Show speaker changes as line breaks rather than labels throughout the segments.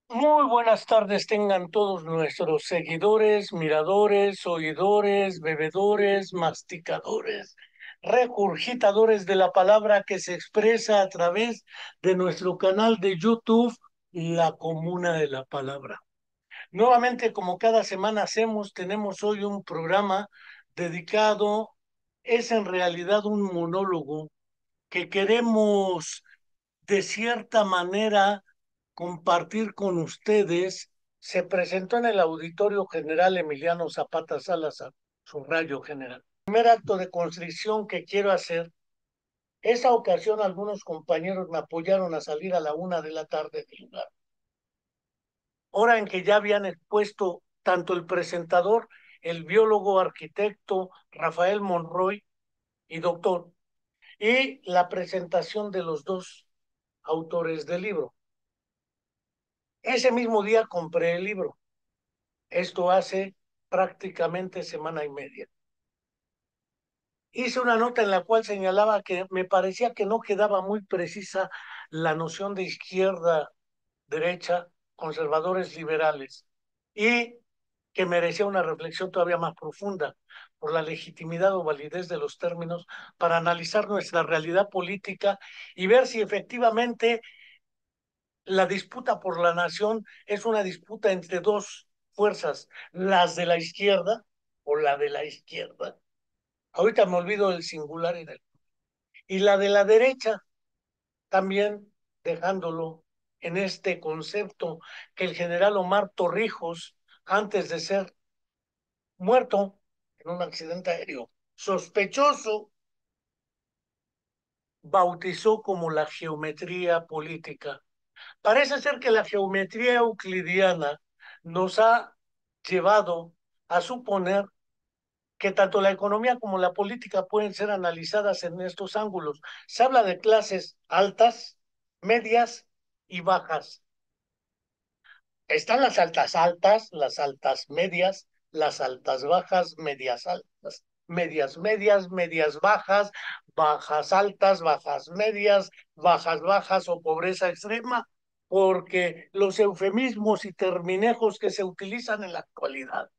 Muy buenas tardes tengan todos nuestros seguidores, miradores, oidores, bebedores, masticadores, regurgitadores de la palabra que se expresa a través de nuestro canal de YouTube, La Comuna de la Palabra. Nuevamente, como cada semana hacemos, tenemos hoy un programa dedicado, es en realidad un monólogo que queremos de cierta manera compartir con ustedes. Se presentó en el Auditorio General Emiliano Zapata Salazar, subrayo general. El primer acto de constricción que quiero hacer, esa ocasión algunos compañeros me apoyaron a salir a la 1 de la tarde del lugar, hora en que ya habían expuesto tanto el presentador, el biólogo arquitecto Rafael Monroy y doctor, y la presentación de los dos autores del libro. Ese mismo día compré el libro. Esto hace prácticamente semana y media. Hice una nota en la cual señalaba que me parecía que no quedaba muy precisa la noción de izquierda, derecha, conservadores, liberales, y que merecía una reflexión todavía más profunda por la legitimidad o validez de los términos para analizar nuestra realidad política y ver si efectivamente la disputa por la nación es una disputa entre dos fuerzas, las de la izquierda o la de la izquierda. Ahorita me olvido del singular y la de la derecha, también dejándolo en este concepto que el general Omar Torrijos, antes de ser muerto en un accidente aéreo, sospechoso, bautizó como la geometría política. Parece ser que la geometría euclidiana nos ha llevado a suponer que tanto la economía como la política pueden ser analizadas en estos ángulos. Se habla de clases altas, medias y bajas. Están las altas altas, las altas medias, las altas bajas, medias altas, medias medias, medias bajas, bajas altas, bajas medias, bajas bajas o pobreza extrema, porque los eufemismos y terminejos que se utilizan en la actualidad,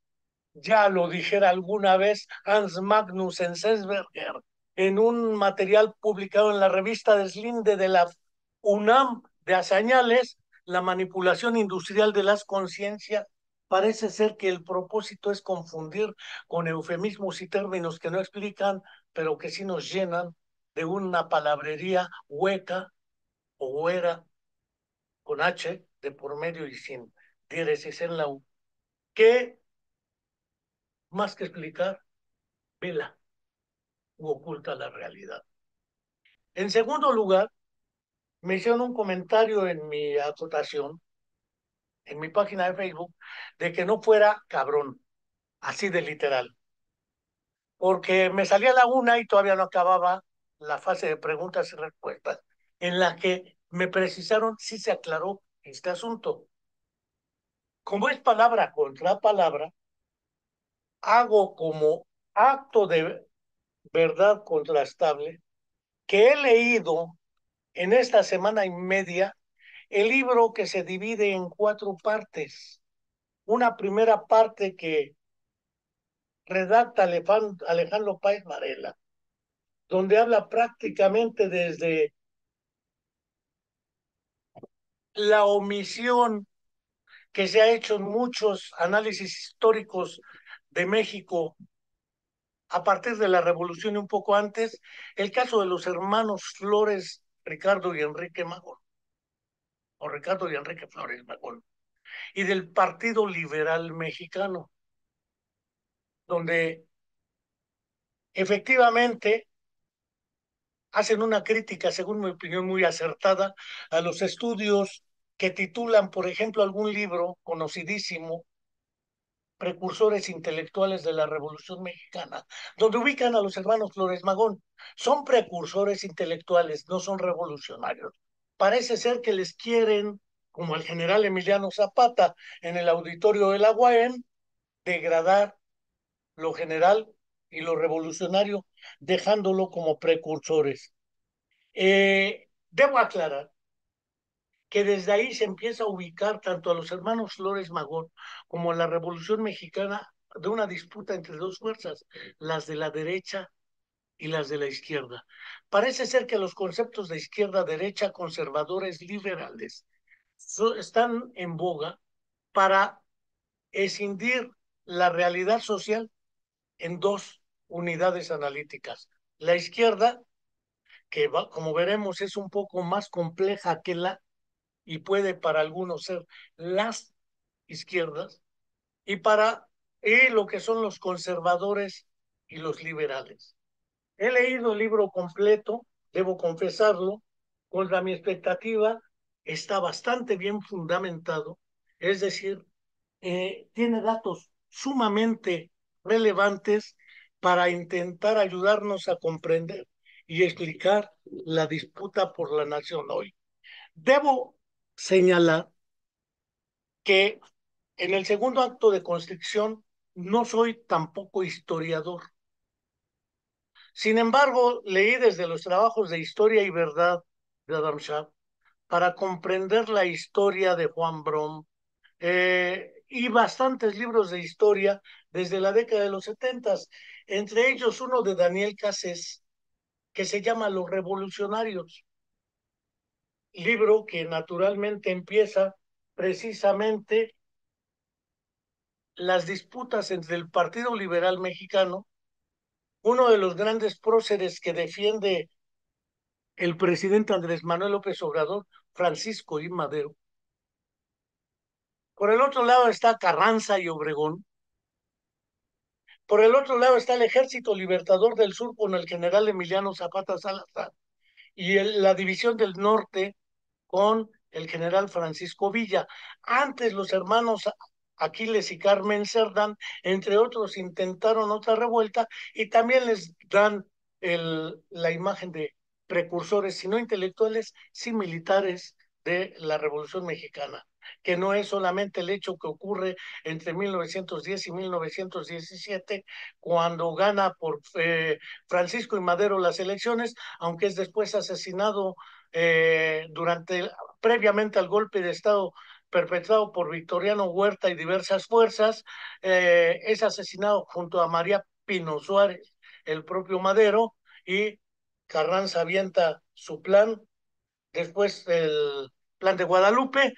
ya lo dijera alguna vez Hans Magnus Enzensberger en un material publicado en la revista Deslinde de la UNAM de Azañales, la manipulación industrial de las conciencias. Parece ser que el propósito es confundir con eufemismos y términos que no explican, pero que sí nos llenan de una palabrería hueca o huera con H de por medio y sin diéresis en la U, que más que explicar, vela u oculta la realidad. En segundo lugar, me hicieron un comentario en mi acotación, en mi página de Facebook, de que no fuera cabrón, así de literal, porque me salía la una y todavía no acababa la fase de preguntas y respuestas, en la que me precisaron si se aclaró este asunto. Como es palabra contra palabra, hago como acto de verdad contrastable que he leído en esta semana y media el libro, que se divide en cuatro partes. Una primera parte que redacta Alejandro Páez Varela, donde habla prácticamente desde la omisión que se ha hecho en muchos análisis históricos de México a partir de la revolución y un poco antes, el caso de los hermanos Flores, Ricardo y Enrique Magón, o Ricardo y Enrique Flores Magón, y del Partido Liberal Mexicano, donde efectivamente hacen una crítica, según mi opinión, muy acertada a los estudios que titulan, por ejemplo, algún libro conocidísimo, Precursores intelectuales de la Revolución Mexicana, donde ubican a los hermanos Flores Magón. Son precursores intelectuales, no son revolucionarios. Parece ser que les quieren, como el general Emiliano Zapata en el auditorio de la UAM, degradar lo general y lo revolucionario, dejándolo como precursores. Debo aclarar que desde ahí se empieza a ubicar tanto a los hermanos Flores Magón como a la Revolución Mexicana de una disputa entre dos fuerzas, las de la derecha y las de la izquierda. Parece ser que los conceptos de izquierda-derecha, conservadores, liberales, están en boga para escindir la realidad social en dos unidades analíticas. La izquierda, que va, como veremos es un poco más compleja que la y puede para algunos ser las izquierdas, y para y lo que son los conservadores y los liberales. He leído el libro completo, debo confesarlo, contra mi expectativa, está bastante bien fundamentado, es decir, tiene datos sumamente relevantes para intentar ayudarnos a comprender y explicar la disputa por la nación hoy. Debo señalar que en el segundo acto de constricción no soy tampoco historiador. Sin embargo, leí desde los trabajos de Historia y Verdad de Adam Schaff para comprender la historia de Juan Brom y bastantes libros de historia desde la década de los 70, entre ellos uno de Daniel Cassés que se llama Los Revolucionarios, libro que naturalmente empieza precisamente las disputas entre el Partido Liberal Mexicano, uno de los grandes próceres que defiende el presidente Andrés Manuel López Obrador, Francisco I. Madero. Por el otro lado está Carranza y Obregón. Por el otro lado está el Ejército Libertador del Sur con el general Emiliano Zapata Salazar y la División del Norte con el general Francisco Villa. Antes los hermanos Aquiles y Carmen Cerdán, entre otros, intentaron otra revuelta y también les dan la imagen de precursores, si no intelectuales, sí militares de la Revolución Mexicana, que no es solamente el hecho que ocurre entre 1910 y 1917, cuando gana por Francisco y Madero las elecciones, aunque es después asesinado previamente al golpe de Estado perpetrado por Victoriano Huerta y diversas fuerzas, es asesinado junto a María Pino Suárez, el propio Madero, y Carranza avienta su plan, después el plan de Guadalupe,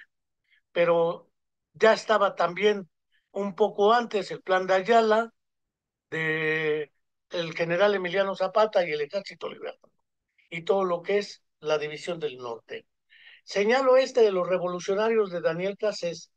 pero ya estaba también un poco antes el plan de Ayala, de el general Emiliano Zapata y el Ejército Libertador, y todo lo que es la División del Norte. Señalo este de los revolucionarios de Daniel Cassés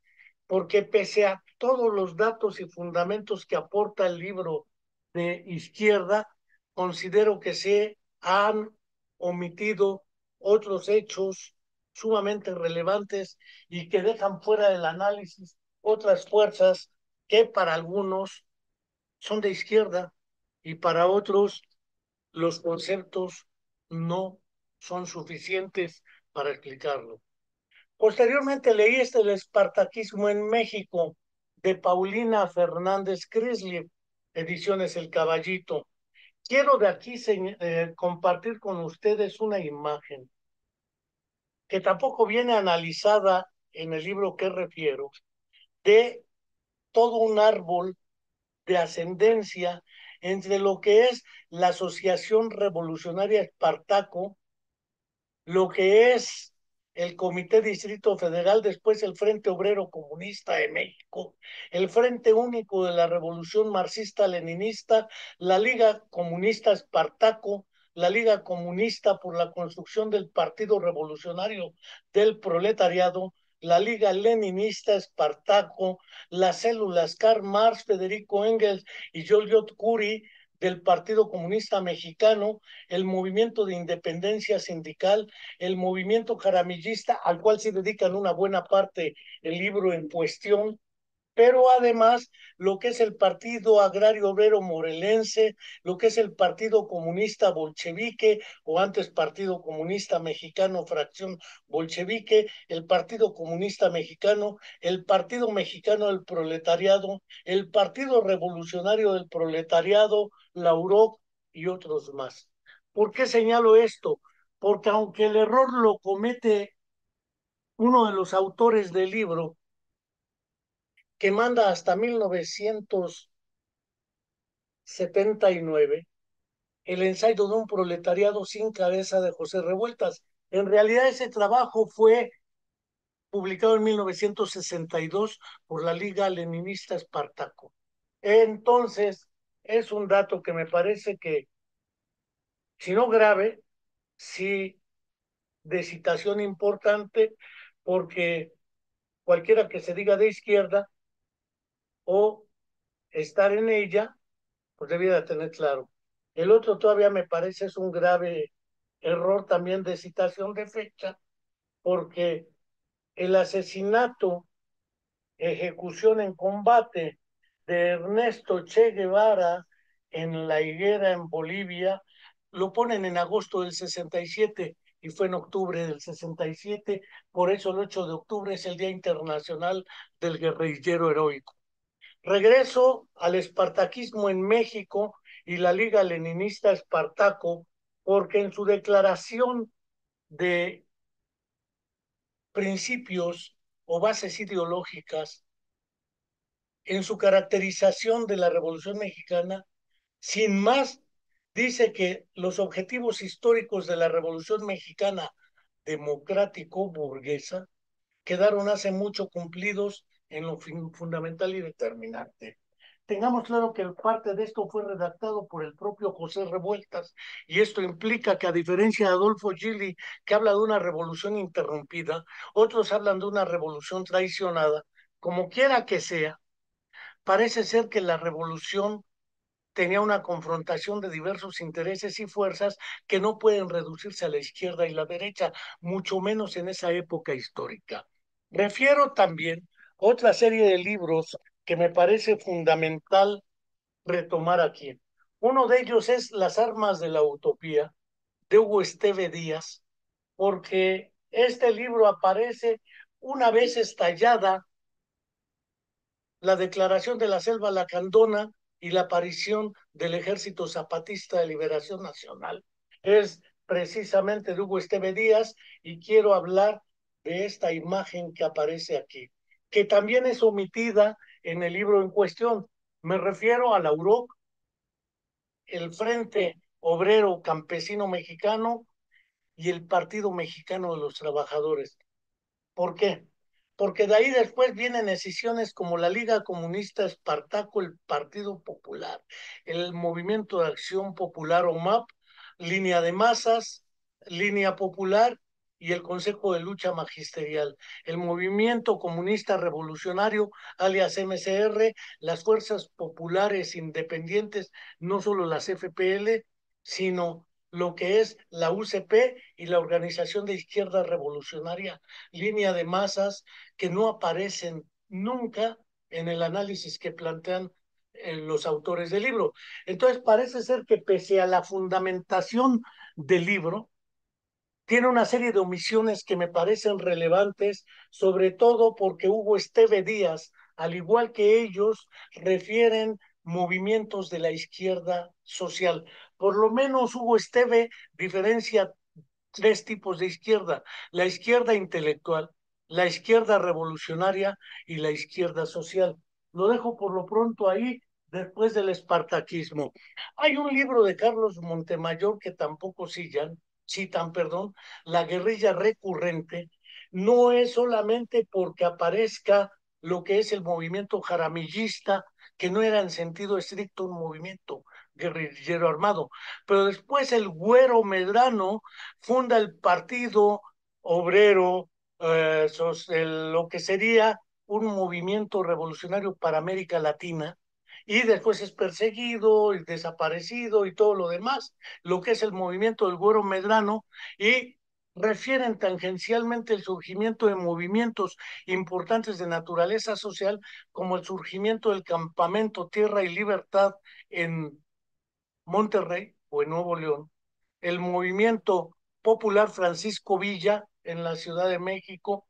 porque pese a todos los datos y fundamentos que aporta el libro de izquierda, considero que se han omitido otros hechos sumamente relevantes y que dejan fuera del análisis otras fuerzas que para algunos son de izquierda y para otros los conceptos no son suficientes para explicarlo. Posteriormente leí este El Espartaquismo en México de Paulina Fernández Crislip, ediciones El Caballito. Quiero de aquí compartir con ustedes una imagen que tampoco viene analizada en el libro que refiero, de todo un árbol de ascendencia entre lo que es la Asociación Revolucionaria Espartaco, lo que es el Comité Distrito Federal, después el Frente Obrero Comunista de México, el Frente Único de la Revolución Marxista-Leninista, la Liga Comunista Espartaco, la Liga Comunista por la construcción del Partido Revolucionario del Proletariado, la Liga Leninista Espartaco, las células Karl Marx, Federico Engels y Joliot Curie del Partido Comunista Mexicano, el movimiento de independencia sindical, el movimiento jaramillista, al cual se dedican una buena parte el libro en cuestión, pero además lo que es el Partido Agrario Obrero Morelense, lo que es el Partido Comunista Bolchevique o antes Partido Comunista Mexicano, fracción bolchevique, el Partido Comunista Mexicano, el Partido Mexicano del Proletariado, el Partido Revolucionario del Proletariado, la UROC y otros más. ¿Por qué señalo esto? Porque aunque el error lo comete uno de los autores del libro que manda hasta 1979, el ensayo de un proletariado sin cabeza de José Revueltas. En realidad ese trabajo fue publicado en 1962 por la Liga Leninista Espartaco. Entonces, es un dato que me parece que, si no grave, sí de citación importante, porque cualquiera que se diga de izquierda o estar en ella, pues debiera tener claro. El otro todavía me parece es un grave error también de citación de fecha, porque el asesinato, ejecución en combate de Ernesto Che Guevara en La Higuera, en Bolivia, lo ponen en agosto del 67 y fue en octubre del 67. Por eso el 8 de octubre es el Día Internacional del Guerrillero Heroico. Regreso al espartaquismo en México y la Liga Leninista Espartaco, porque en su declaración de principios o bases ideológicas, en su caracterización de la Revolución Mexicana, sin más, dice que los objetivos históricos de la Revolución Mexicana democrático-burguesa quedaron hace mucho cumplidos en lo fundamental y determinante. Tengamos claro que parte de esto fue redactado por el propio José Revueltas, y esto implica que, a diferencia de Adolfo Gili, que habla de una revolución interrumpida, otros hablan de una revolución traicionada. Como quiera que sea, parece ser que la revolución tenía una confrontación de diversos intereses y fuerzas que no pueden reducirse a la izquierda y la derecha, mucho menos en esa época histórica. Refiero también otra serie de libros que me parece fundamental retomar aquí. Uno de ellos es Las armas de la utopía, de Hugo Esteve Díaz, porque este libro aparece una vez estallada la declaración de la Selva Lacandona y la aparición del Ejército Zapatista de Liberación Nacional. Es precisamente de Hugo Esteve Díaz, y quiero hablar de esta imagen que aparece aquí, que también es omitida en el libro en cuestión. Me refiero a la UROC, el Frente Obrero Campesino Mexicano y el Partido Mexicano de los Trabajadores. ¿Por qué? Porque de ahí después vienen decisiones como la Liga Comunista Espartaco, el Partido Popular, el Movimiento de Acción Popular o MAP, Línea de Masas, Línea Popular y el Consejo de Lucha Magisterial, el Movimiento Comunista Revolucionario, alias MCR, las Fuerzas Populares Independientes, no solo las FPL, sino lo que es la UCP y la Organización de Izquierda Revolucionaria, Línea de Masas, que no aparecen nunca en el análisis que plantean los autores del libro. Entonces, parece ser que, pese a la fundamentación del libro, tiene una serie de omisiones que me parecen relevantes, sobre todo porque Hugo Esteve Díaz, al igual que ellos, refieren movimientos de la izquierda social. Por lo menos Hugo Esteve diferencia tres tipos de izquierda: la izquierda intelectual, la izquierda revolucionaria y la izquierda social. Lo dejo por lo pronto ahí, después del espartaquismo. Hay un libro de Carlos Montemayor que tampoco citan, perdón, La guerrilla recurrente. No es solamente porque aparezca lo que es el movimiento jaramillista, que no era en sentido estricto un movimiento guerrillero armado, pero después el Güero Medrano funda el Partido Obrero, lo que sería un movimiento revolucionario para América Latina, y después es perseguido y desaparecido y todo lo demás, lo que es el movimiento del Güero Medrano, y refieren tangencialmente el surgimiento de movimientos importantes de naturaleza social, como el surgimiento del Campamento Tierra y Libertad en Monterrey o en Nuevo León, el movimiento popular Francisco Villa en la Ciudad de México,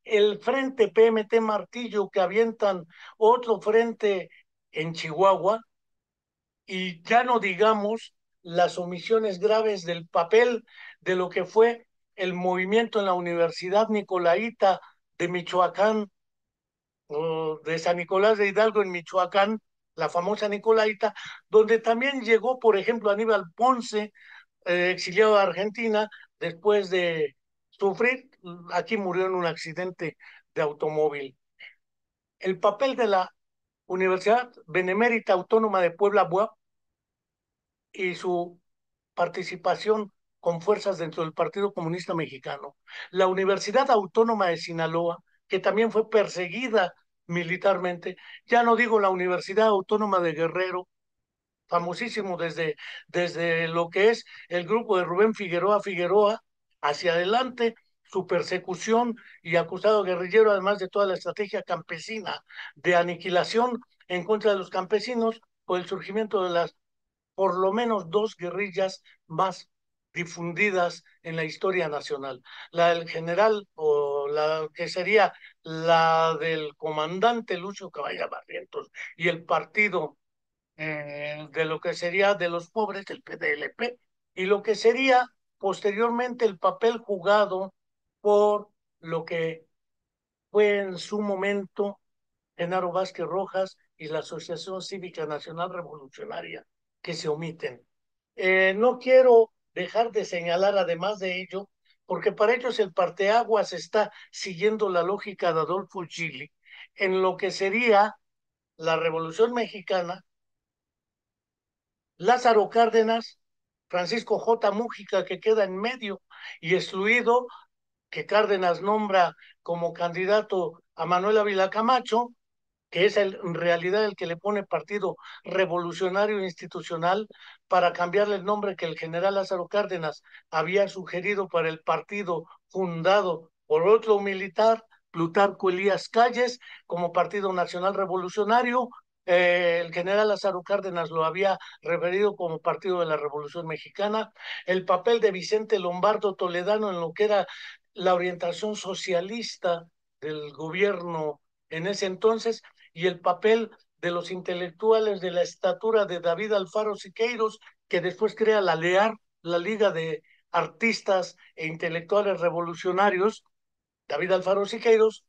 el Frente PMT Martillo, que avientan otro frente en Chihuahua, y ya no digamos las omisiones graves del papel de lo que fue el movimiento en la Universidad Nicolaita de Michoacán, o de San Nicolás de Hidalgo en Michoacán, la famosa Nicolaita, donde también llegó, por ejemplo, Aníbal Ponce, exiliado a Argentina, después de sufrir, aquí murió en un accidente de automóvil. El papel de la Universidad Benemérita Autónoma de Puebla, BUAP, y su participación con fuerzas dentro del Partido Comunista Mexicano. La Universidad Autónoma de Sinaloa, que también fue perseguida militarmente, ya no digo la Universidad Autónoma de Guerrero, famosísimo desde lo que es el grupo de Rubén Figueroa Figueroa hacia adelante, su persecución y acusado guerrillero, además de toda la estrategia campesina de aniquilación en contra de los campesinos, por el surgimiento de las por lo menos dos guerrillas más difundidas en la historia nacional. La del general, o la que sería la del comandante Lucio Caballa Barrientos, y el partido de lo que sería de los pobres, el PDLP, y lo que sería posteriormente el papel jugado por lo que fue en su momento Genaro Vázquez Rojas y la Asociación Cívica Nacional Revolucionaria, que se omiten. No quiero dejar de señalar, además de ello, porque para ellos el parteaguas está siguiendo la lógica de Adolfo Gili, en lo que sería la Revolución Mexicana, Lázaro Cárdenas, Francisco J. Mújica, que queda en medio, y excluido, que Cárdenas nombra como candidato a Manuel Ávila Camacho, que es en realidad el que le pone Partido Revolucionario Institucional para cambiarle el nombre que el general Lázaro Cárdenas había sugerido para el partido fundado por otro militar, Plutarco Elías Calles, como Partido Nacional Revolucionario. El general Lázaro Cárdenas lo había referido como Partido de la Revolución Mexicana. El papel de Vicente Lombardo Toledano en lo que era la orientación socialista del gobierno en ese entonces, y el papel de los intelectuales de la estatura de David Alfaro Siqueiros, que después crea la LEAR, la Liga de Artistas e Intelectuales Revolucionarios, David Alfaro Siqueiros,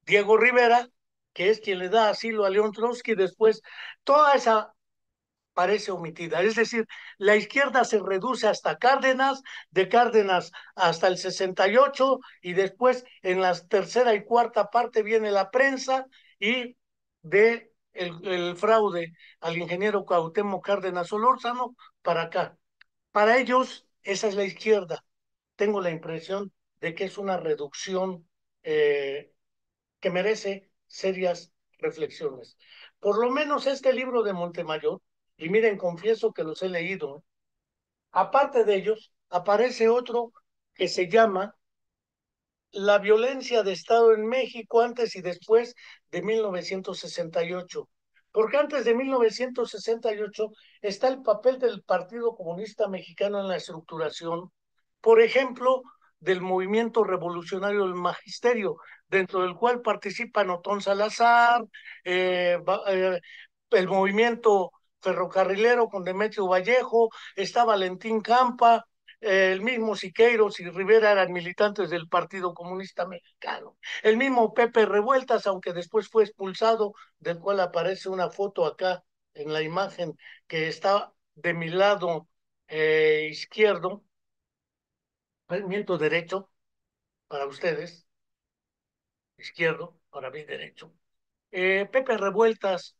Diego Rivera, que es quien le da asilo a León Trotsky, después toda esa parece omitida. Es decir, la izquierda se reduce hasta Cárdenas, de Cárdenas hasta el 68, y después en la tercera y cuarta parte viene la prensa y de el fraude al ingeniero Cuauhtémoc Cárdenas Solórzano para acá. Para ellos, esa es la izquierda. Tengo la impresión de que es una reducción eh, que merece serias reflexiones. Por lo menos este libro de Montemayor, y miren, confieso que los he leído, ¿eh? Aparte de ellos, aparece otro que se llama La violencia de Estado en México antes y después de 1968. Porque antes de 1968 está el papel del Partido Comunista Mexicano en la estructuración, por ejemplo, del movimiento revolucionario del Magisterio, dentro del cual participan Otón Salazar, el movimiento ferrocarrilero con Demetrio Vallejo, está Valentín Campa, el mismo Siqueiros y Rivera eran militantes del Partido Comunista Mexicano. El mismo Pepe Revueltas, aunque después fue expulsado, del cual aparece una foto acá en la imagen que está de mi lado izquierdo, miento derecho para ustedes, izquierdo para mí derecho. Pepe Revueltas,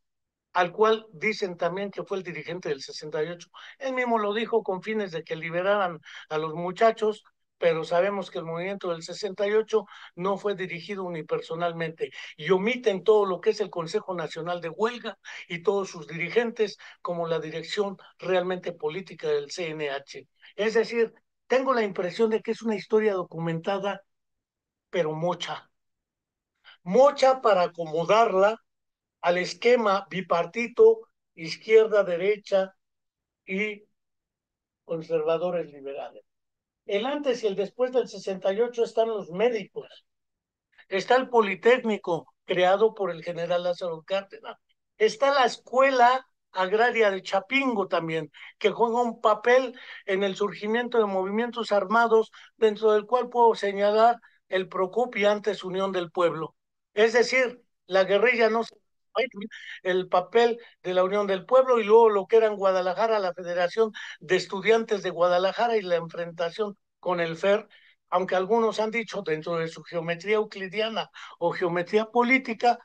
al cual dicen también que fue el dirigente del 68. Él mismo lo dijo con fines de que liberaran a los muchachos, pero sabemos que el movimiento del 68 no fue dirigido unipersonalmente, y omiten todo lo que es el Consejo Nacional de Huelga y todos sus dirigentes, como la dirección realmente política del CNH. Es decir, tengo la impresión de que es una historia documentada, pero mocha para acomodarla al esquema bipartito, izquierda, derecha y conservadores liberales. El antes y el después del 68 están los médicos, está el Politécnico, creado por el general Lázaro Cárdenas, está la escuela agraria de Chapingo también, que juega un papel en el surgimiento de movimientos armados, dentro del cual puedo señalar el Procop y antes Unión del Pueblo. Es decir, la guerrilla no se el papel de la Unión del Pueblo y luego lo que era en Guadalajara, la Federación de Estudiantes de Guadalajara y la enfrentación con el FER, aunque algunos han dicho dentro de su geometría euclidiana o geometría política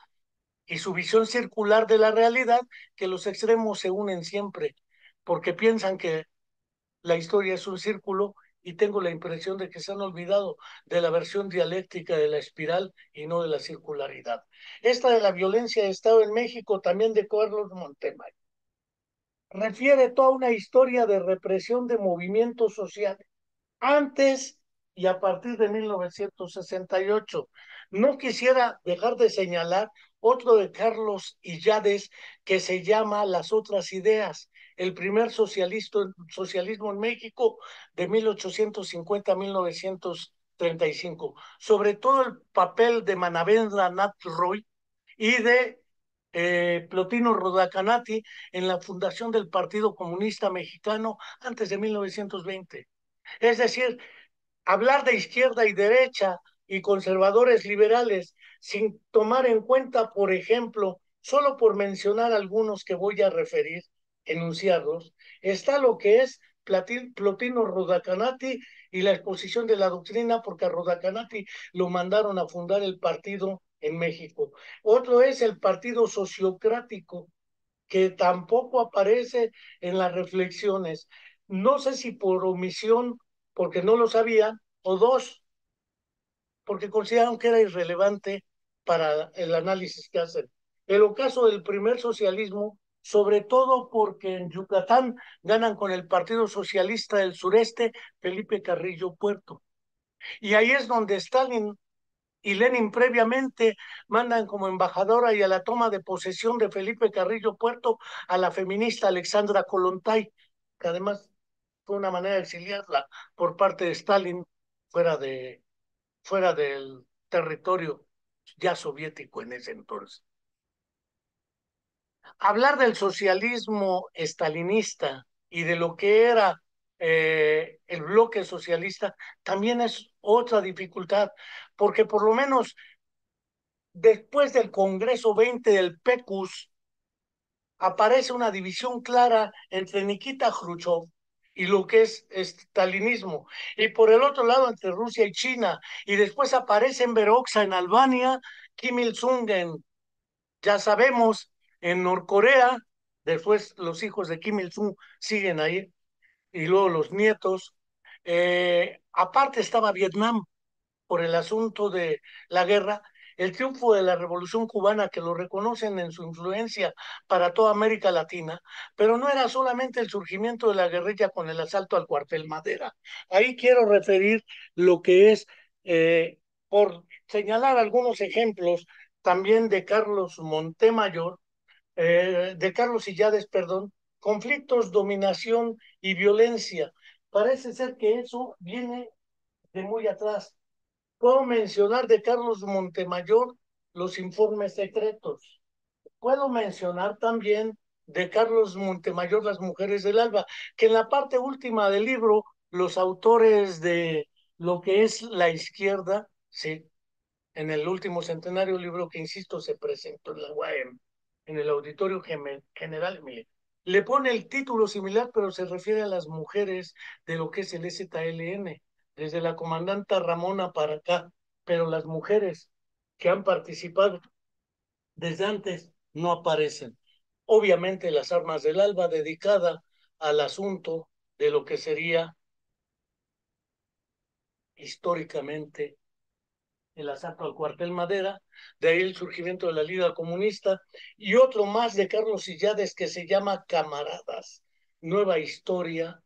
y su visión circular de la realidad, que los extremos se unen siempre, porque piensan que la historia es un círculo y tengo la impresión de que se han olvidado de la versión dialéctica de la espiral y no de la circularidad. Esta de la violencia de Estado en México, también de Carlos Montemayor, refiere toda una historia de represión de movimientos sociales antes y a partir de 1968. No quisiera dejar de señalar otro de Carlos Illades que se llama Las otras ideas, el primer socialismo en México de 1850 a 1935, sobre todo el papel de Manavendra Nath Roy y de Plotino Rodacanati en la fundación del Partido Comunista Mexicano antes de 1920. Es decir, hablar de izquierda y derecha y conservadores liberales sin tomar en cuenta, por ejemplo, solo por mencionar algunos que voy a referir, enunciarlos, está lo que es Plotino Rodacanati y la exposición de la doctrina, porque a Rodacanati lo mandaron a fundar el partido en México. Otro es el Partido Sociocrático, que tampoco aparece en las reflexiones. No sé si por omisión, porque no lo sabían, o dos, porque consideraron que era irrelevante para el análisis que hacen. El ocaso del primer socialismo, sobre todo porque en Yucatán ganan con el Partido Socialista del Sureste, Felipe Carrillo Puerto. Y ahí es donde Stalin y Lenin previamente mandan como embajadora y a la toma de posesión de Felipe Carrillo Puerto a la feminista Alexandra Kollontai, que además fue una manera de exiliarla por parte de Stalin fuera fuera del territorio ya soviético en ese entonces. Hablar del socialismo estalinista y de lo que era el bloque socialista también es otra dificultad, porque por lo menos después del Congreso 20 del PECUS, aparece una división clara entre Nikita Khrushchev y lo que es stalinismo, y por el otro lado entre Rusia y China, y después aparece en Veroxa, en Albania, Kim Il-sung ya sabemos, en Norcorea, después los hijos de Kim Il-sung siguen ahí, y luego los nietos. Aparte estaba Vietnam, por el asunto de la guerra, el triunfo de la Revolución Cubana, que lo reconocen en su influencia para toda América Latina, pero no era solamente el surgimiento de la guerrilla con el asalto al cuartel Madera. Ahí quiero referir lo que es, por señalar algunos ejemplos, también de Carlos Montemayor, de Carlos Illades, perdón, conflictos, dominación y violencia. Parece ser que eso viene de muy atrás. Puedo mencionar de Carlos Montemayor los informes secretos. Puedo mencionar también de Carlos Montemayor las mujeres del alba, que en la parte última del libro, los autores de lo que es la izquierda, sí, en el último centenario libro que, insisto, se presentó en la UAM, en el Auditorio General, mire, le pone el título similar, pero se refiere a las mujeres de lo que es el ZLN, desde la comandanta Ramona para acá, pero las mujeres que han participado desde antes no aparecen. Obviamente las armas del alba dedicada al asunto de lo que sería históricamente el asalto al cuartel Madera, de ahí el surgimiento de la Liga Comunista, y otro más de Carlos Illades que se llama Camaradas, nueva historia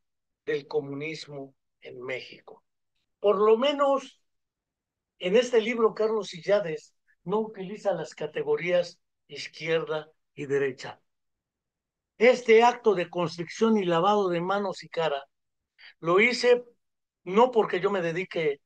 del comunismo en México. Por lo menos en este libro, Carlos Illades no utiliza las categorías izquierda y derecha. Este acto de constricción y lavado de manos y cara lo hice no porque yo me dedique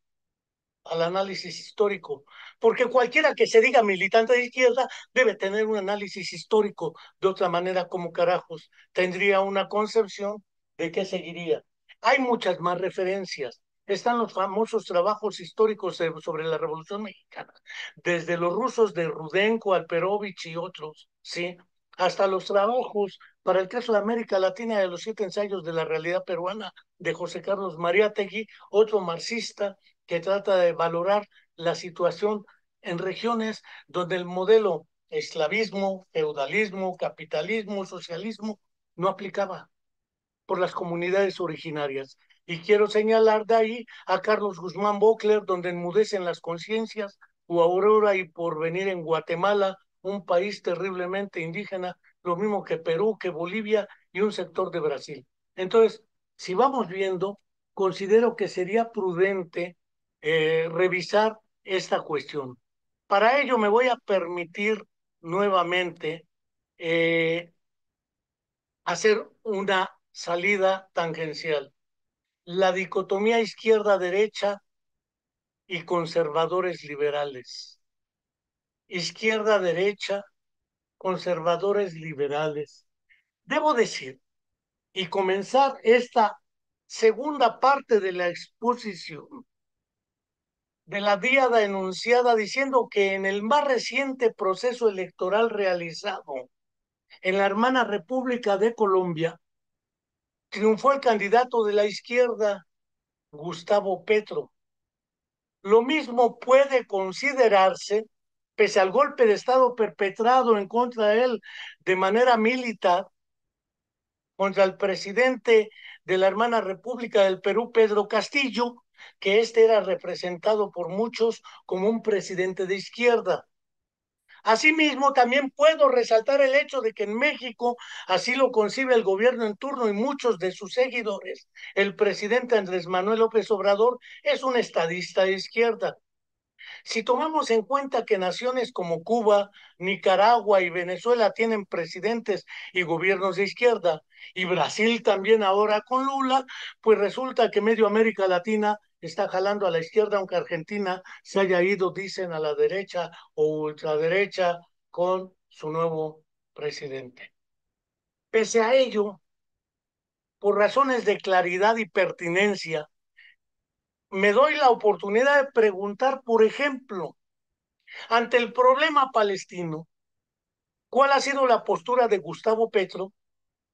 al análisis histórico, porque cualquiera que se diga militante de izquierda debe tener un análisis histórico. De otra manera, ¿cómo carajos tendría una concepción de qué seguiría? Hay muchas más referencias. Están los famosos trabajos históricos sobre la Revolución Mexicana, desde los rusos de Rudenko, Alperovich y otros, ¿sí? Hasta los trabajos para el caso de América Latina de los 7 ensayos de la realidad peruana de José Carlos Mariátegui, otro marxista que trata de valorar la situación en regiones donde el modelo esclavismo, feudalismo, capitalismo, socialismo no aplicaba por las comunidades originarias. Y quiero señalar de ahí a Carlos Guzmán Bockler, donde enmudecen las conciencias, o Aurora y Porvenir en Guatemala, un país terriblemente indígena, lo mismo que Perú, que Bolivia y un sector de Brasil. Entonces, si vamos viendo, considero que sería prudente revisar esta cuestión. Para ello me voy a permitir nuevamente eh, hacer una salida tangencial. La dicotomía izquierda-derecha y conservadores liberales. Izquierda-derecha, conservadores liberales. Debo decir, y comenzar esta segunda parte de la exposición de la diada enunciada diciendo que en el más reciente proceso electoral realizado en la hermana República de Colombia, triunfó el candidato de la izquierda, Gustavo Petro. Lo mismo puede considerarse, pese al golpe de Estado perpetrado en contra de él de manera militar, contra el presidente de la hermana República del Perú, Pedro Castillo, que este era representado por muchos como un presidente de izquierda. Asimismo, también puedo resaltar el hecho de que en México así lo concibe el gobierno en turno y muchos de sus seguidores. El presidente Andrés Manuel López Obrador es un estadista de izquierda. Si tomamos en cuenta que naciones como Cuba, Nicaragua y Venezuela tienen presidentes y gobiernos de izquierda, y Brasil también ahora con Lula, pues resulta que medio América Latina está jalando a la izquierda, aunque Argentina se haya ido, dicen, a la derecha o ultraderecha con su nuevo presidente. Pese a ello, por razones de claridad y pertinencia, me doy la oportunidad de preguntar, por ejemplo, ante el problema palestino, ¿cuál ha sido la postura de Gustavo Petro,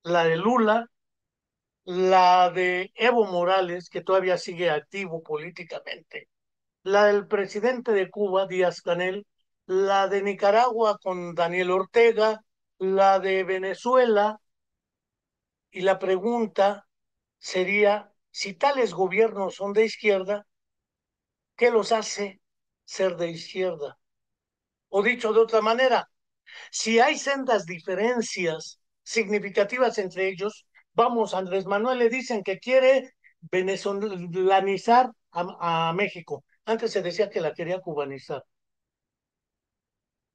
la de Lula, la de Evo Morales, que todavía sigue activo políticamente, la del presidente de Cuba, Díaz-Canel, la de Nicaragua con Daniel Ortega, la de Venezuela? Y la pregunta sería, si tales gobiernos son de izquierda, ¿qué los hace ser de izquierda? O dicho de otra manera, si hay sendas diferencias significativas entre ellos, vamos, Andrés Manuel le dicen que quiere venezolanizar a México. Antes se decía que la quería cubanizar.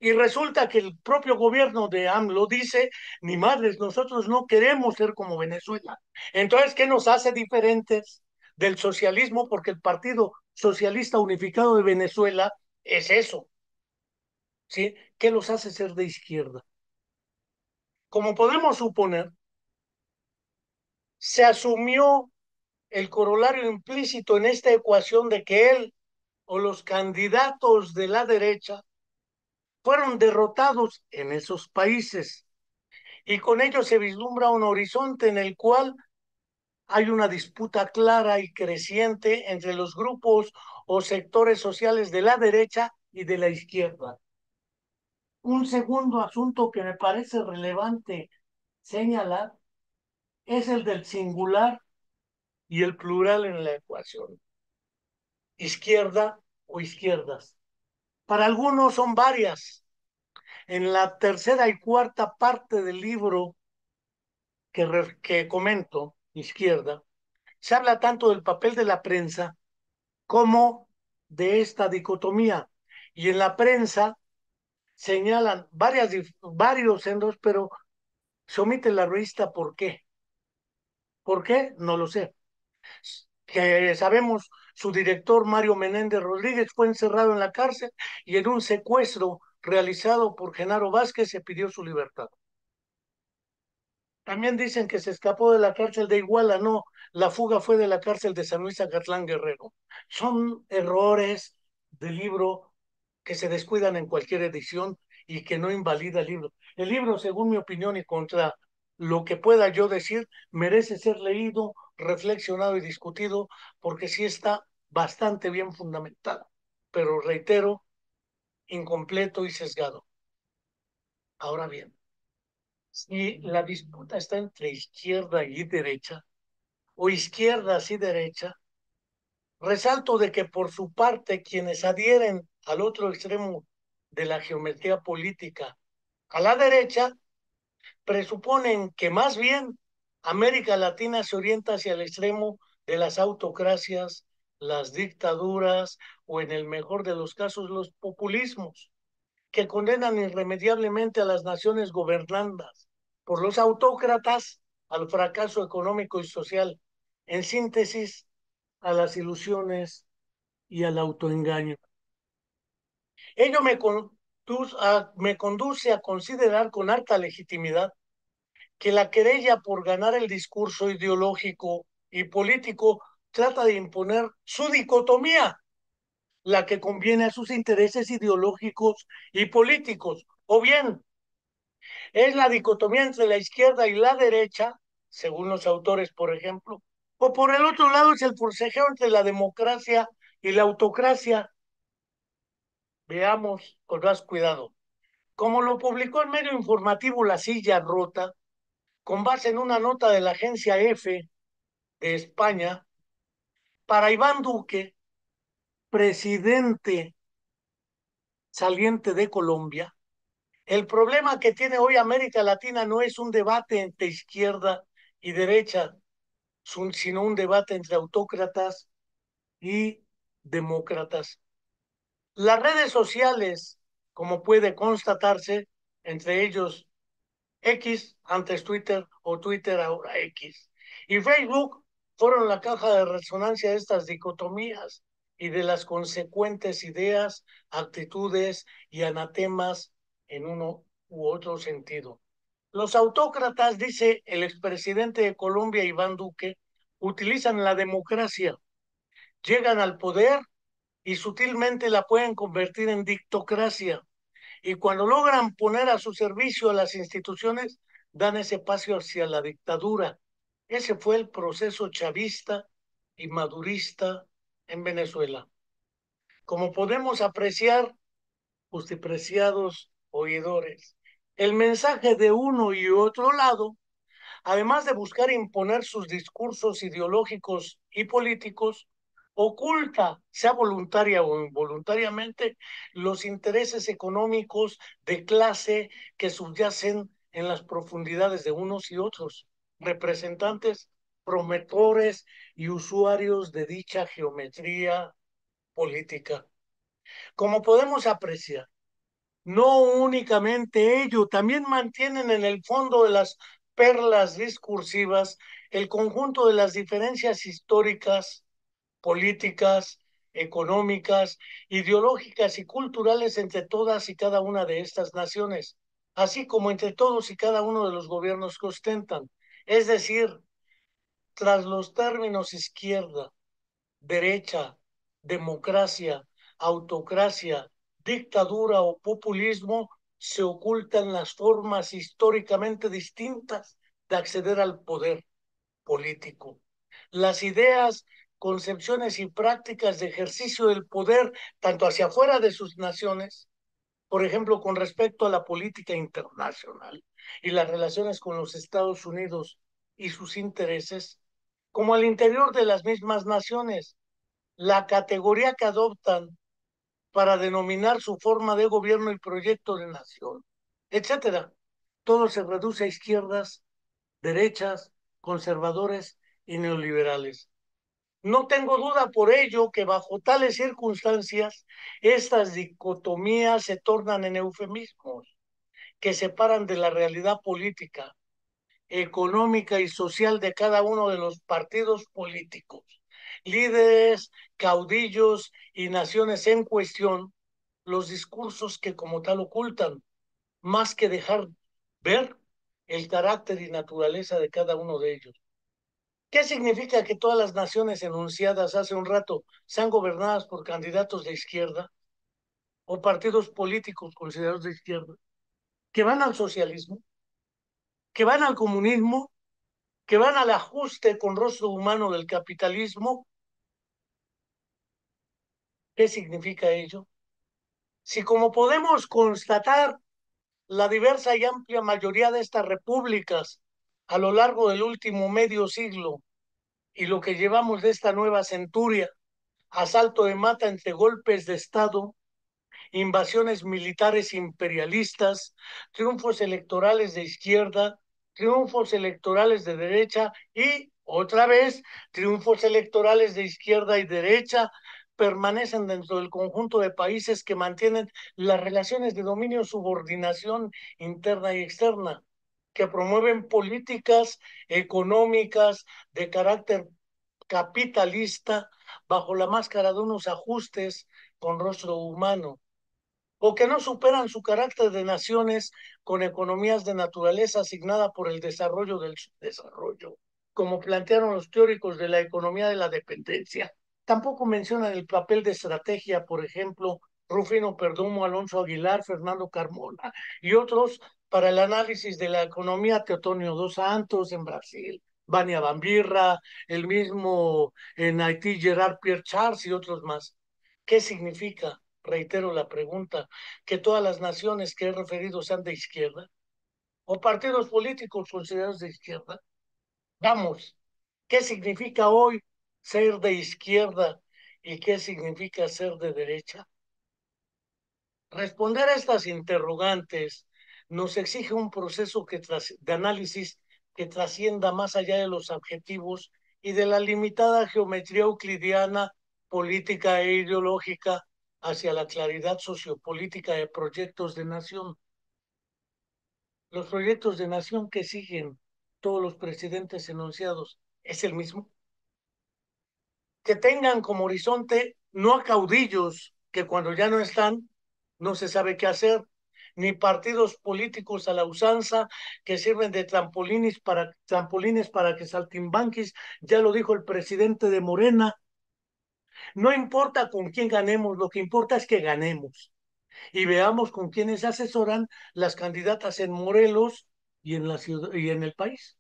Y resulta que el propio gobierno de AMLO dice, ni madres, nosotros no queremos ser como Venezuela. Entonces, ¿qué nos hace diferentes del socialismo? Porque el Partido Socialista Unificado de Venezuela es eso, ¿sí? ¿Qué los hace ser de izquierda? Como podemos suponer, se asumió el corolario implícito en esta ecuación de que él o los candidatos de la derecha fueron derrotados en esos países y con ello se vislumbra un horizonte en el cual hay una disputa clara y creciente entre los grupos o sectores sociales de la derecha y de la izquierda. Un segundo asunto que me parece relevante señalar es el del singular y el plural en la ecuación. Izquierda o izquierdas. Para algunos son varias. En la tercera y cuarta parte del libro que comento, izquierda, se habla tanto del papel de la prensa como de esta dicotomía. Y en la prensa señalan varios sendos, pero se omite la revista. ¿Por qué? ¿Por qué? No lo sé. Que sabemos Su director, Mario Menéndez Rodríguez, fue encerrado en la cárcel y en un secuestro realizado por Genaro Vázquez se pidió su libertad. También dicen que se escapó de la cárcel de Iguala. No, la fuga fue de la cárcel de San Luis Acatlán Guerrero. Son errores del libro que se descuidan en cualquier edición y que no invalida el libro. El libro, según mi opinión y contra lo que pueda yo decir, merece ser leído, reflexionado y discutido porque sí está bastante bien fundamentado, pero reitero, incompleto y sesgado. Ahora bien, si la disputa está entre izquierda y derecha, o izquierdas y derecha, resalto de que por su parte quienes adhieren al otro extremo de la geometría política, a la derecha, presuponen que más bien América Latina se orienta hacia el extremo de las autocracias, las dictaduras o en el mejor de los casos los populismos, que condenan irremediablemente a las naciones gobernandas por los autócratas al fracaso económico y social, en síntesis, a las ilusiones y al autoengaño. Ello me conduce a considerar con harta legitimidad que la querella por ganar el discurso ideológico y político trata de imponer su dicotomía, la que conviene a sus intereses ideológicos y políticos, o bien es la dicotomía entre la izquierda y la derecha, según los autores, por ejemplo, o por el otro lado es el forcejeo entre la democracia y la autocracia. Veamos con más cuidado. Como lo publicó el medio informativo La Silla Rota, con base en una nota de la agencia EFE de España, para Iván Duque, presidente saliente de Colombia, el problema que tiene hoy América Latina no es un debate entre izquierda y derecha, sino un debate entre autócratas y demócratas. Las redes sociales, como puede constatarse, entre ellos X, antes Twitter o Twitter ahora X, y Facebook, fueron la caja de resonancia de estas dicotomías y de las consecuentes ideas, actitudes y anatemas en uno u otro sentido. Los autócratas, dice el expresidente de Colombia, Iván Duque, utilizan la democracia, llegan al poder y sutilmente la pueden convertir en dictocracia. Y cuando logran poner a su servicio a las instituciones, dan ese paso hacia la dictadura. Ese fue el proceso chavista y madurista en Venezuela. Como podemos apreciar, justipreciados oidores, el mensaje de uno y otro lado, además de buscar imponer sus discursos ideológicos y políticos, oculta, sea voluntaria o involuntariamente, los intereses económicos de clase que subyacen en las profundidades de unos y otros, representantes, promotores y usuarios de dicha geometría política. Como podemos apreciar, no únicamente ello, también mantienen en el fondo de las perlas discursivas el conjunto de las diferencias históricas, políticas, económicas, ideológicas y culturales entre todas y cada una de estas naciones, así como entre todos y cada uno de los gobiernos que ostentan. Es decir, tras los términos izquierda, derecha, democracia, autocracia, dictadura o populismo, se ocultan las formas históricamente distintas de acceder al poder político. Las ideas, concepciones y prácticas de ejercicio del poder, tanto hacia afuera de sus naciones, por ejemplo, con respecto a la política internacional y las relaciones con los Estados Unidos y sus intereses, como al interior de las mismas naciones, la categoría que adoptan para denominar su forma de gobierno y proyecto de nación, etcétera. Todo se reduce a izquierdas, derechas, conservadores y neoliberales. No tengo duda por ello que bajo tales circunstancias estas dicotomías se tornan en eufemismos que separan de la realidad política, económica y social de cada uno de los partidos políticos. líderes, caudillos y naciones en cuestión, los discursos que como tal ocultan, más que dejar ver el carácter y naturaleza de cada uno de ellos. ¿Qué significa que todas las naciones enunciadas hace un rato sean gobernadas por candidatos de izquierda o partidos políticos considerados de izquierda, que van al socialismo, que van al comunismo, que van al ajuste con rostro humano del capitalismo? ¿Qué significa ello? Si como podemos constatar, la diversa y amplia mayoría de estas repúblicas a lo largo del último medio siglo y lo que llevamos de esta nueva centuria, asalto de mata entre golpes de Estado, invasiones militares imperialistas, triunfos electorales de izquierda, triunfos electorales de derecha y otra vez triunfos electorales de izquierda y derecha, permanecen dentro del conjunto de países que mantienen las relaciones de dominio, subordinación interna y externa, que promueven políticas económicas de carácter capitalista bajo la máscara de unos ajustes con rostro humano, o que no superan su carácter de naciones con economías de naturaleza asignada por el desarrollo del subdesarrollo, como plantearon los teóricos de la economía de la dependencia. Tampoco mencionan el papel de estrategia, por ejemplo, Rufino Perdomo, Alonso Aguilar, Fernando Carmona y otros para el análisis de la economía, Teotonio dos Santos en Brasil, Vania Bambirra, el mismo en Haití, Gerard Pierre Charles y otros más. ¿Qué significa? Reitero la pregunta, que todas las naciones que he referido sean de izquierda o partidos políticos considerados de izquierda. Vamos, ¿qué significa hoy ser de izquierda y qué significa ser de derecha? Responder a estas interrogantes nos exige un proceso de análisis que trascienda más allá de los objetivos y de la limitada geometría euclidiana, política e ideológica hacia la claridad sociopolítica de proyectos de nación. Los proyectos de nación que siguen todos los presidentes enunciados es el mismo, que tengan como horizonte no a caudillos que cuando ya no están no se sabe qué hacer, ni partidos políticos a la usanza que sirven de trampolines para que saltimbanquis, ya lo dijo el presidente de Morena, no importa con quién ganemos, lo que importa es que ganemos y veamos con quiénes asesoran las candidatas en Morelos y en la ciudad y en el país,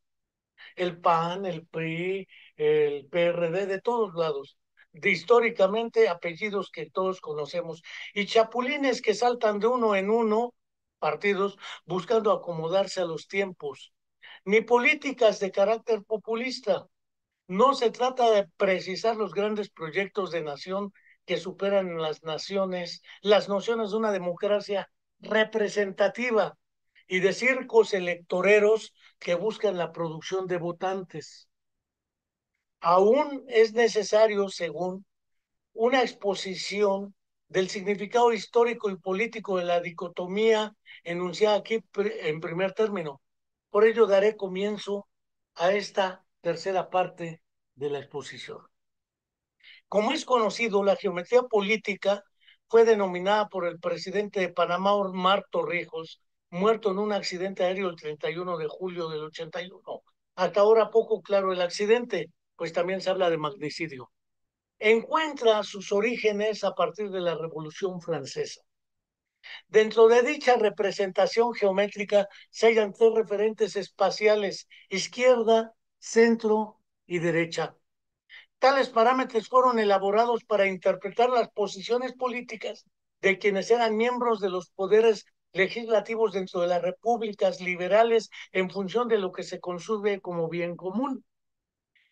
el PAN, el PRI, el PRD, de todos lados, de históricamente apellidos que todos conocemos, y chapulines que saltan de uno en uno, partidos, buscando acomodarse a los tiempos, ni políticas de carácter populista. No se trata de precisar los grandes proyectos de nación que superan en las naciones las nociones de una democracia representativa y de circos electoreros que buscan la producción de votantes. Aún es necesario, según, una exposición del significado histórico y político de la dicotomía enunciada aquí en primer término. Por ello daré comienzo a esta tercera parte de la exposición. Como es conocido, la geometría política fue denominada por el presidente de Panamá, Omar Torrijos, muerto en un accidente aéreo el 31 de julio del 81. Hasta ahora poco claro el accidente, pues también se habla de magnicidio. Encuentra sus orígenes a partir de la Revolución Francesa. Dentro de dicha representación geométrica se hallan tres referentes espaciales: izquierda, centro y derecha. Tales parámetros fueron elaborados para interpretar las posiciones políticas de quienes eran miembros de los poderes legislativos dentro de las repúblicas liberales en función de lo que se concibe como bien común.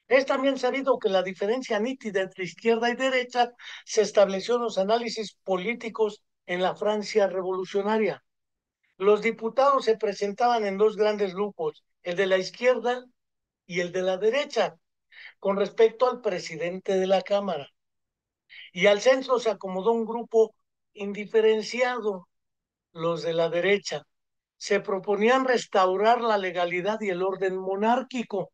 Es también sabido que la diferencia nítida entre izquierda y derecha se estableció en los análisis políticos en la Francia revolucionaria. Los diputados se presentaban en dos grandes grupos, el de la izquierda y el de la derecha, con respecto al presidente de la Cámara. Y al centro se acomodó un grupo indiferenciado, los de la derecha. Se proponían restaurar la legalidad y el orden monárquico,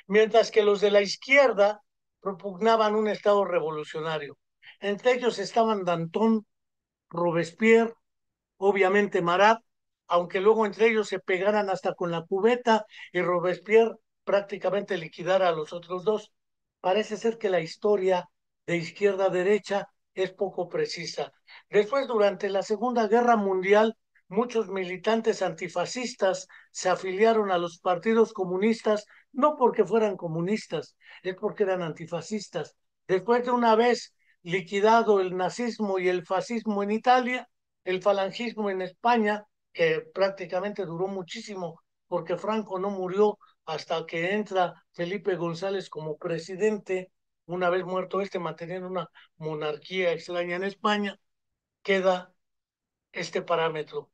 mientras que los de la izquierda propugnaban un Estado revolucionario. Entre ellos estaban Danton, Robespierre, obviamente Marat, aunque luego entre ellos se pegaran hasta con la cubeta y Robespierre prácticamente liquidara a los otros dos. Parece ser que la historia de izquierda a derecha es poco precisa. Después, durante la Segunda Guerra Mundial, muchos militantes antifascistas se afiliaron a los partidos comunistas, no porque fueran comunistas, es porque eran antifascistas. Después de una vez liquidado el nazismo y el fascismo en Italia, el falangismo en España, que prácticamente duró muchísimo, porque Franco no murió hasta que entra Felipe González como presidente, una vez muerto este, manteniendo una monarquía extraña en España, queda este parámetro.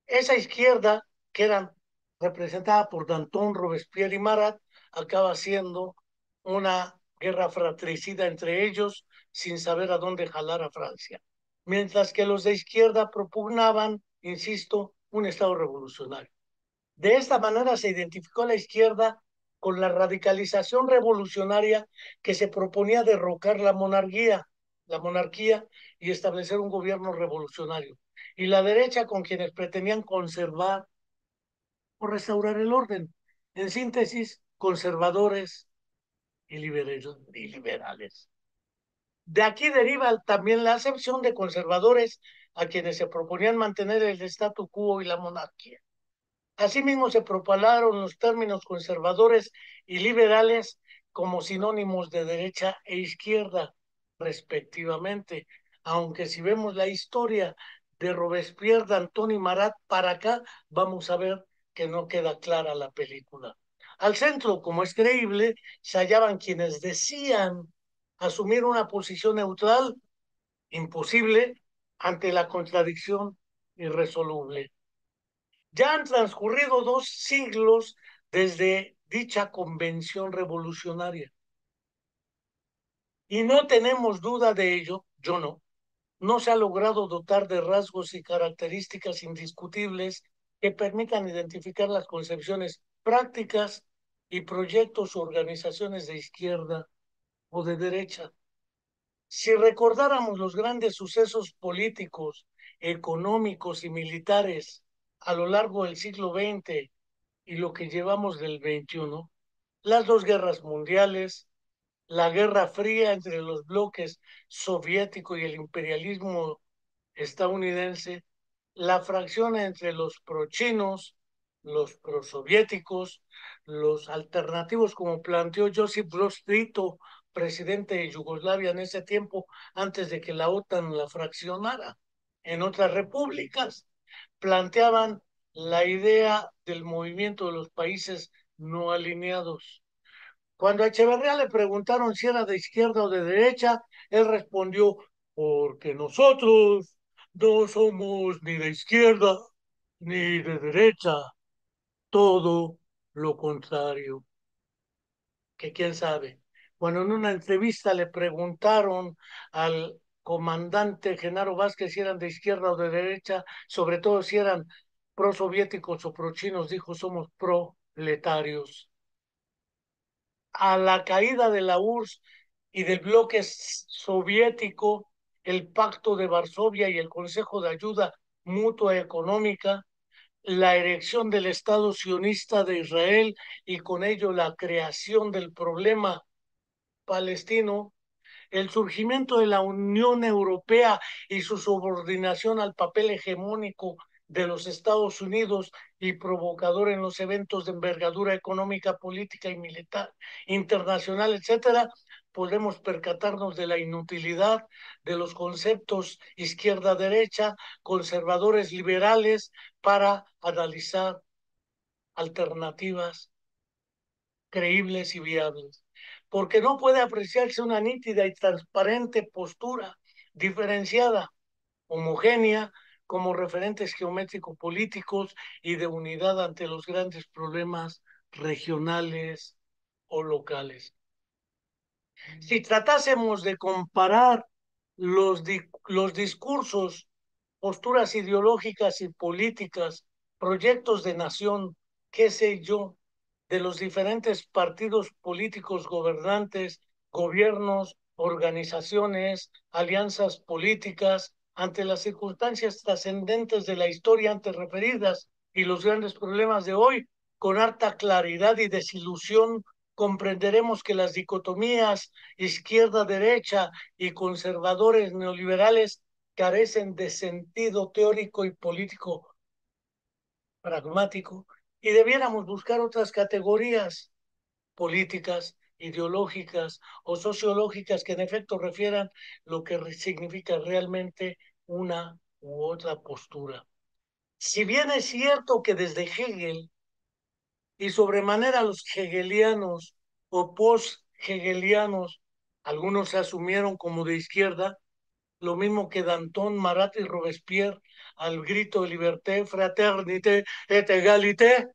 Esa izquierda, que era representada por Danton, Robespierre y Marat, acaba siendo una guerra fratricida entre ellos sin saber a dónde jalar a Francia. Mientras que los de izquierda propugnaban, insisto, un Estado revolucionario. De esta manera se identificó la izquierda con la radicalización revolucionaria que se proponía derrocar la monarquía y establecer un gobierno revolucionario. Y la derecha con quienes pretendían conservar o restaurar el orden. En síntesis, conservadores y liberales. De aquí deriva también la acepción de conservadores a quienes se proponían mantener el statu quo y la monarquía. Asimismo, se propalaron los términos conservadores y liberales como sinónimos de derecha e izquierda, respectivamente. Aunque si vemos la historia de Robespierre, Danton y Marat para acá, vamos a ver que no queda clara la película. Al centro, como es creíble, se hallaban quienes decían asumir una posición neutral, imposible, ante la contradicción irresoluble. Ya han transcurrido 2 siglos desde dicha convención revolucionaria y no tenemos duda de ello, yo no. No se ha logrado dotar de rasgos y características indiscutibles que permitan identificar las concepciones prácticas y proyectos o organizaciones de izquierda o de derecha. Si recordáramos los grandes sucesos políticos, económicos y militares a lo largo del siglo XX y lo que llevamos del XXI, las 2 guerras mundiales, la Guerra Fría entre los bloques soviético y el imperialismo estadounidense, la fracción entre los prochinos, los prosoviéticos, los alternativos, como planteó Josip Broz Tito, presidente de Yugoslavia en ese tiempo, antes de que la OTAN la fraccionara en otras repúblicas, planteaban la idea del movimiento de los países no alineados. Cuando a Echeverría le preguntaron si era de izquierda o de derecha, él respondió, porque nosotros no somos ni de izquierda ni de derecha, todo lo contrario. Que quién sabe. Cuando en una entrevista le preguntaron al comandante Genaro Vázquez si eran de izquierda o de derecha, sobre todo si eran prosoviéticos o prochinos, dijo, somos proletarios. A la caída de la URSS y del bloque soviético, el Pacto de Varsovia y el Consejo de Ayuda Mutua Económica, la erección del Estado sionista de Israel y con ello la creación del problema palestino, el surgimiento de la Unión Europea y su subordinación al papel hegemónico de los Estados Unidos y provocador en los eventos de envergadura económica, política y militar internacional, etcétera, podemos percatarnos de la inutilidad de los conceptos izquierda-derecha, conservadores liberales, para analizar alternativas creíbles y viables, porque no puede apreciarse una nítida y transparente postura diferenciada, homogénea, como referentes geométrico-políticos y de unidad ante los grandes problemas regionales o locales. Si tratásemos de comparar los discursos, posturas ideológicas y políticas, proyectos de nación, qué sé yo, de los diferentes partidos políticos gobernantes gobiernos, organizaciones, alianzas políticas, ante las circunstancias trascendentes de la historia antes referidas y los grandes problemas de hoy, con harta claridad y desilusión comprenderemos que las dicotomías izquierda-derecha y conservadores neoliberales carecen de sentido teórico y político pragmático y debiéramos buscar otras categorías políticas, ideológicas o sociológicas que en efecto refieran lo que significa realmente una u otra postura. Si bien es cierto que desde Hegel y sobremanera los hegelianos o post-hegelianos, algunos se asumieron como de izquierda, lo mismo que Danton, Marat y Robespierre al grito de liberté, fraternité et égalité,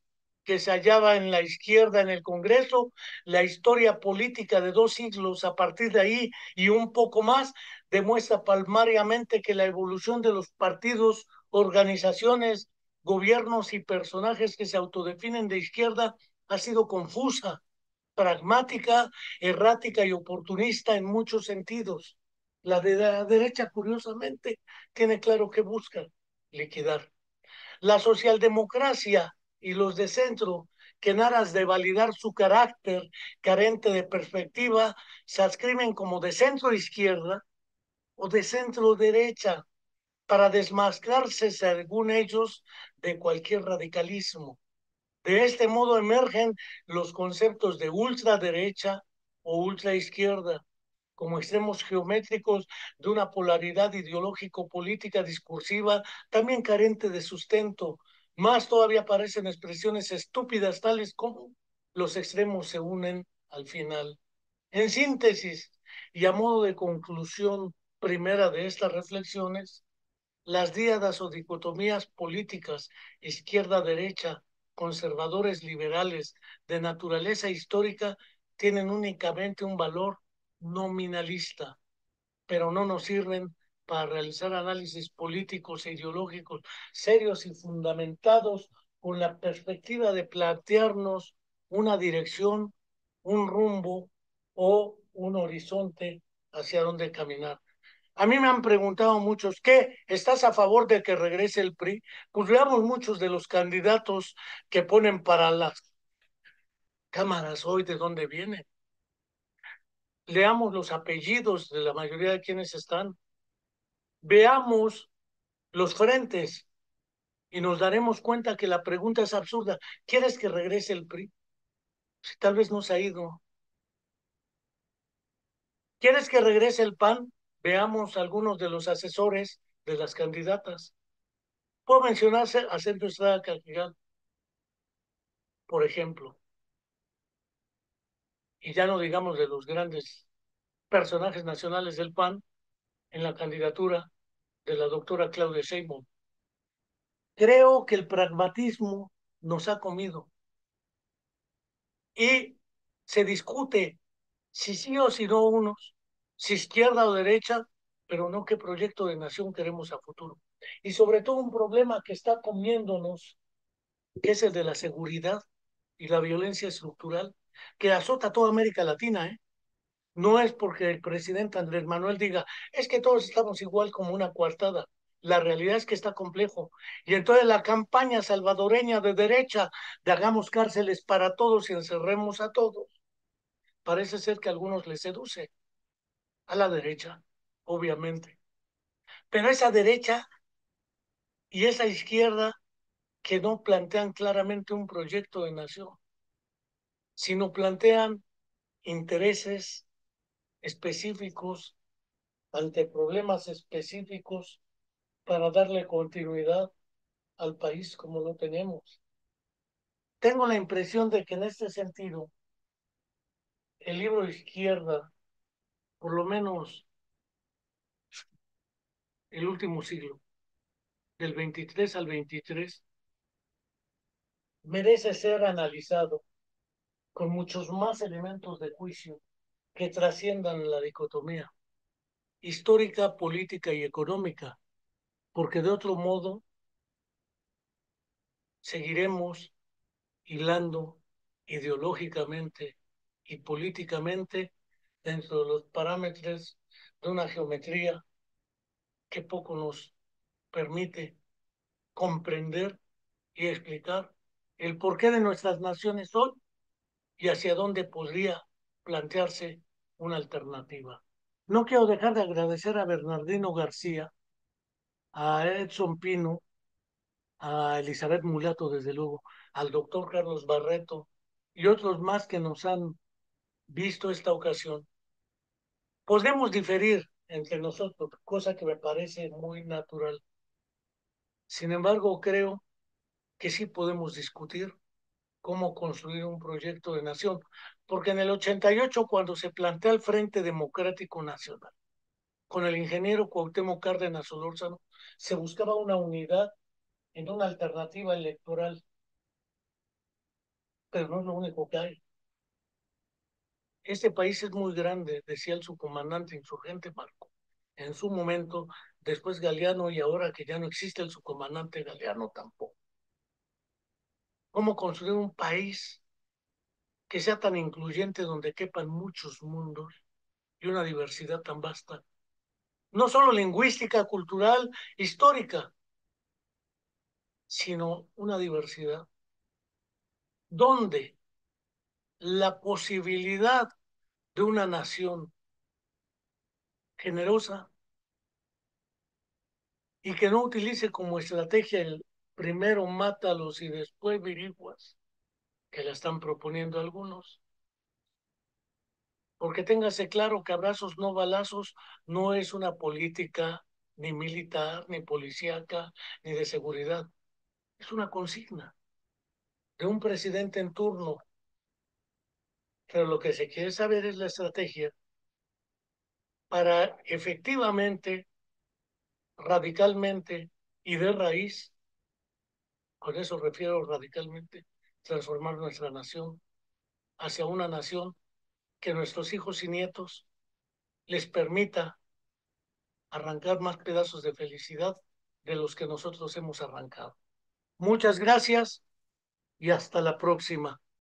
que se hallaba en la izquierda en el Congreso, la historia política de 2 siglos a partir de ahí y un poco más demuestra palmariamente que la evolución de los partidos, organizaciones, gobiernos y personajes que se autodefinen de izquierda ha sido confusa, pragmática, errática y oportunista en muchos sentidos. La de la derecha, curiosamente, tiene claro que busca liquidar. La socialdemocracia y los de centro, que en aras de validar su carácter carente de perspectiva, se adscriben como de centro izquierda o de centro derecha para desmascararse, según ellos, de cualquier radicalismo. De este modo emergen los conceptos de ultraderecha o ultraizquierda como extremos geométricos de una polaridad ideológico-política discursiva también carente de sustento. Más todavía aparecen expresiones estúpidas tales como los extremos se unen al final. En síntesis y a modo de conclusión primera de estas reflexiones, las díadas o dicotomías políticas, izquierda-derecha, conservadores liberales, de naturaleza histórica, tienen únicamente un valor nominalista, pero no nos sirven para realizar análisis políticos e ideológicos serios y fundamentados con la perspectiva de plantearnos una dirección, un rumbo o un horizonte hacia dónde caminar. A mí me han preguntado muchos, ¿qué? ¿Estás a favor de que regrese el PRI? Pues veamos muchos de los candidatos que ponen para las cámaras hoy de dónde vienen. Leamos los apellidos de la mayoría de quienes están. Veamos los frentes y nos daremos cuenta que la pregunta es absurda. ¿Quieres que regrese el PRI? Si tal vez no se ha ido. ¿Quieres que regrese el PAN? Veamos algunos de los asesores de las candidatas. Puedo mencionarse a Sergio Estrada Carvajal, por ejemplo, y ya no digamos de los grandes personajes nacionales del PAN en la candidatura de la doctora Claudia Sheinbaum. Creo que el pragmatismo nos ha comido y se discute si sí o si no unos, si izquierda o derecha, pero no qué proyecto de nación queremos a futuro. Y sobre todo un problema que está comiéndonos, que es el de la seguridad y la violencia estructural, que azota a toda América Latina, ¿eh? No es porque el presidente Andrés Manuel diga, es que todos estamos igual como una coartada. La realidad es que está complejo. Y entonces la campaña salvadoreña de derecha de hagamos cárceles para todos y encerremos a todos, parece ser que a algunos les seduce, a la derecha, obviamente. Pero esa derecha y esa izquierda que no plantean claramente un proyecto de nación, sino plantean intereses específicos ante problemas específicos para darle continuidad al país como lo tenemos. Tengo la impresión de que en este sentido, el libro Izquierda, por lo menos el último siglo, del 23 al 23, merece ser analizado con muchos más elementos de juicio que trasciendan la dicotomía histórica, política y económica, porque de otro modo seguiremos hilando ideológicamente y políticamente dentro de los parámetros de una geometría que poco nos permite comprender y explicar el porqué de nuestras naciones hoy y hacia dónde podría plantearse una alternativa. No quiero dejar de agradecer a Bernardino García, a Edson Pino, a Elizabeth Mulato, desde luego, al doctor Carlos Barreto y otros más que nos han visto esta ocasión. Podemos diferir entre nosotros, cosa que me parece muy natural. Sin embargo, creo que sí podemos discutir cómo construir un proyecto de nación, porque en el 88, cuando se plantea el Frente Democrático Nacional, con el ingeniero Cuauhtémoc Cárdenas Solórzano, se buscaba una unidad en una alternativa electoral, pero no es lo único que hay. Este país es muy grande, decía el subcomandante insurgente Marco. En su momento, después Galeano y ahora que ya no existe el subcomandante Galeano tampoco. ¿Cómo construir un país que sea tan incluyente donde quepan muchos mundos y una diversidad tan vasta? No solo lingüística, cultural, histórica, sino una diversidad donde la posibilidad de una nación generosa y que no utilice como estrategia el primero mátalos y después viriguas, que la están proponiendo algunos. Porque téngase claro que abrazos no balazos no es una política ni militar, ni policíaca, ni de seguridad. Es una consigna de un presidente en turno. Pero lo que se quiere saber es la estrategia para efectivamente, radicalmente y de raíz, con eso refiero radicalmente, transformar nuestra nación hacia una nación que nuestros hijos y nietos les permita arrancar más pedazos de felicidad de los que nosotros hemos arrancado. Muchas gracias y hasta la próxima.